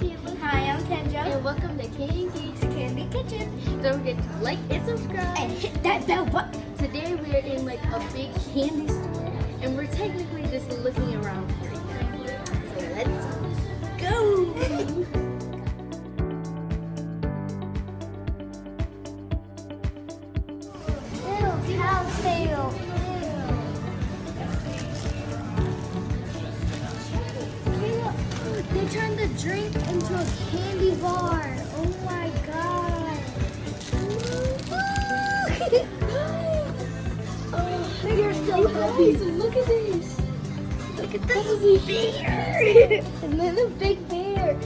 Kayla. Hi, I'm Kyndra. And welcome to Kandy Kitchen. Don't forget to like and subscribe. And hit that bell button. Today we are in like a big candy store and we're technically just looking around for it. So let's go. Ew, cow tail. They turned the drink into a candy bar. Oh my god. Oh, you're so heavy. Look at this. Look at this bear. And then the big bear.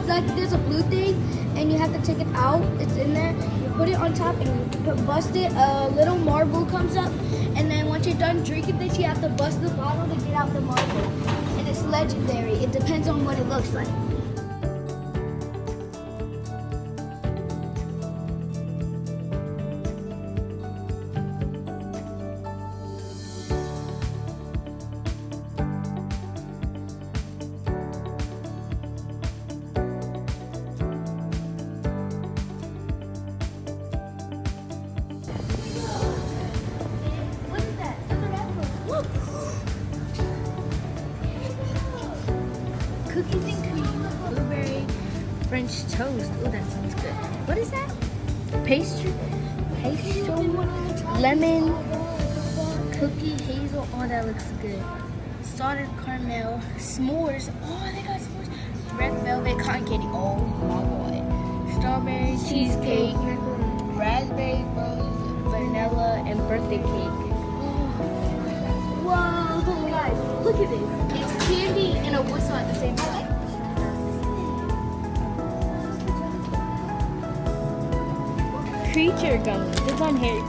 Like there's a blue thing and you have to take it out. It's in there. You put it on top and you bust it. A little marble comes up, and then once you're done drinking this, you have to bust the bottle to get out the marble. And it's legendary. It depends on what it looks like. What is that? Look at that one. Look. Cookies and cream, blueberry, French toast. Oh, that sounds good. What is that? Pastry, lemon, cookie, hazel. Oh, that looks good. Salted caramel, s'mores. Oh, they got s'mores. Red velvet, cotton candy. Oh my god. Strawberry cheesecake, raspberry rose, vanilla, and birthday cake. Whoa. Guys, look at this. It's candy and a whistle at the same time. Creature gum. It's on here. Ew,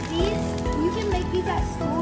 these, you can make these at school.